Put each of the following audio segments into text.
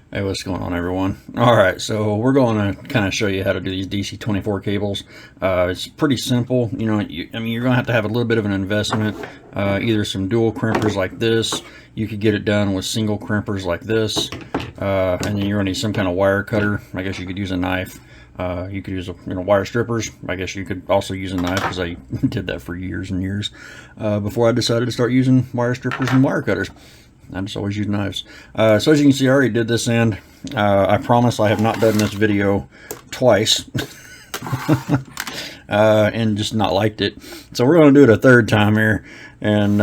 Hey, what's going on, everyone? Alright, so we're going to kind of show you how to do these DC24 cables. It's pretty simple. You know, I mean, you're going to have a little bit of an investment. Either some dual crimpers like this. You could get it done with single crimpers like this. And then you're going to need some kind of wire cutter. I guess you could use a knife. You could use wire strippers. I guess you could also use a knife, because I did that for years and years before I decided to start using wire strippers and wire cutters. I just always use knives. So as you can see, I already did this end. I promise I have not done this video twice and just not liked it. So we're going to do it a third time here, and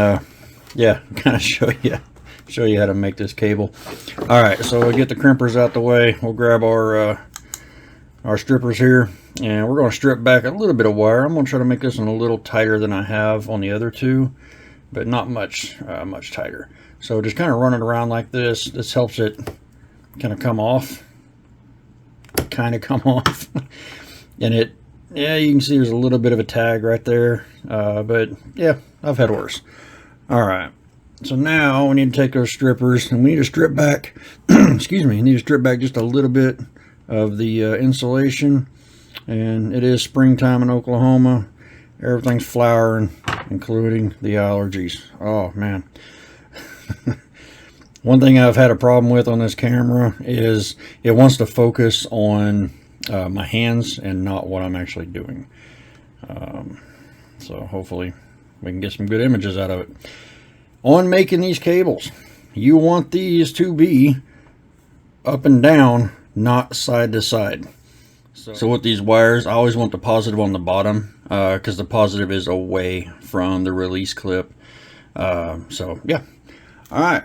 yeah, kind of show you how to make this cable. All right, so we'll get the crimpers out the way. We'll grab our strippers here, and we're going to strip back a little bit of wire. I'm going to try to make this one a little tighter than I have on the other two, but not much tighter. So just kind of run it around like this. This helps it kind of come off. And yeah, you can see there's a little bit of a tag right there. But yeah, I've had worse. All right. So now we need to take those strippers and we need to strip back, excuse me, need to strip back just a little bit of the insulation. And it is springtime in Oklahoma. Everything's flowering, including the allergies. Oh, man. One thing I've had a problem with on this camera is it wants to focus on my hands and not what I'm actually doing. So hopefully we can get some good images out of it. On making these cables, you want these to be up and down, not side to side. So with these wires, I always want the positive on the bottom, because the positive is away from the release clip. So yeah. Alright,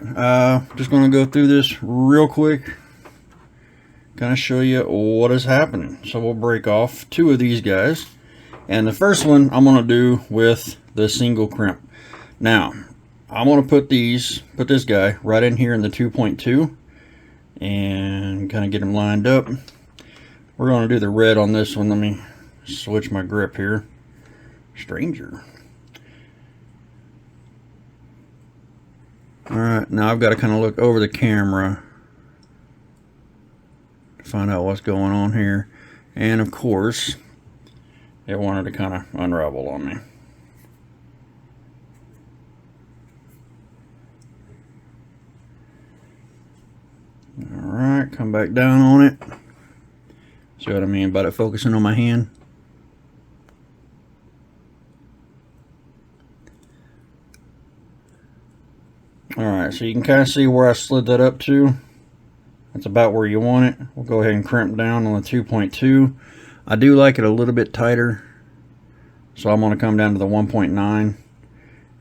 just going to go through this real quick, kind of show you what is happening. So we'll break off two of these guys, and the first one I'm going to do with the single crimp. Now, I'm going to put this guy right in here in the 2.2 and kind of get them lined up. We're going to do the red on this one. Let me switch my grip here. Stranger. Alright, now I've got to kind of look over the camera to find out what's going on here. And of course, it wanted to kind of unravel on me. Alright, come back down on it. See what I mean about it focusing on my hand? Alright, so you can kind of see where I slid that up to. That's about where you want it. We'll go ahead and crimp down on the 2.2. I do like it a little bit tighter, so I'm going to come down to the 1.9,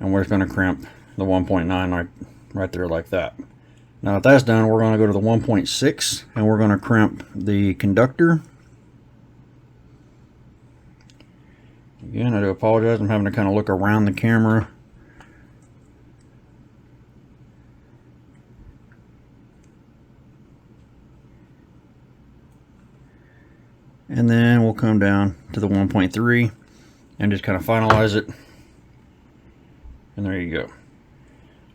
and we're going to crimp the 1.9 right there like that. Now if that's done, we're going to go to the 1.6, and we're going to crimp the conductor. Again, I do apologize. I'm having to kind of look around the camera. And then we'll come down to the 1.3 and just kind of finalize it. And there you go.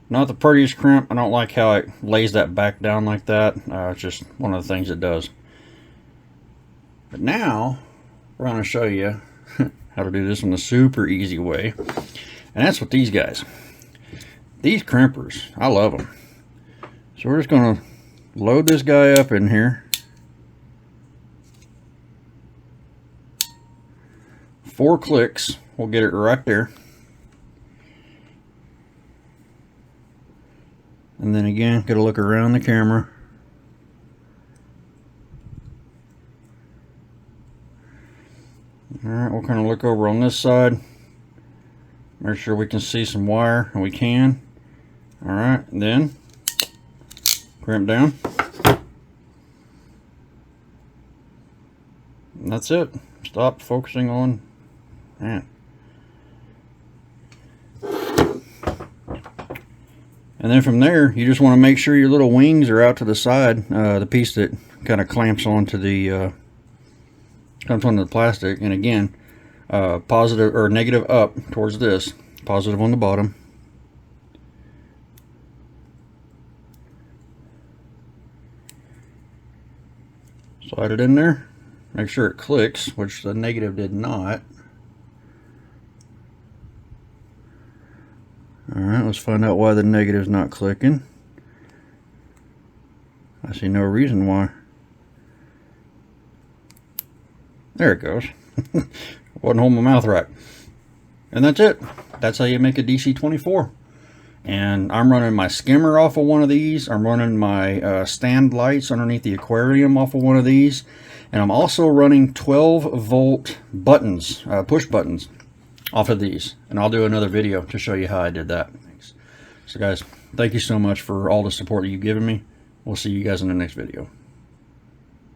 Not the prettiest crimp. I don't like how it lays that back down like that. It's just one of the things it does. But now we're going to show you how to do this in a super easy way. And that's with these guys. These crimpers, I love them. So we're just going to load this guy up in here. 4 clicks, we'll get it right there. And then again, got to look around the camera. Alright, we'll kind of look over on this side. Make sure we can see some wire, and we can. Alright, then crimp down. And that's it. Stop focusing on. Man. And then from there, you just want to make sure your little wings are out to the side. The piece that kind of clamps onto the plastic. And again, positive or negative up towards this, positive on the bottom. Slide it in there. Make sure it clicks, which the negative did not. Alright, let's find out why the negative's not clicking. I see no reason why. There it goes. Wasn't holding my mouth right. And that's it. That's how you make a DC24. And I'm running my skimmer off of one of these. I'm running my stand lights underneath the aquarium off of one of these. And I'm also running 12-volt buttons, push buttons, off of these. And I'll do another video to show you how I did that. Thanks. So guys, thank you so much for all the support that you've given me. We'll see you guys in the next video.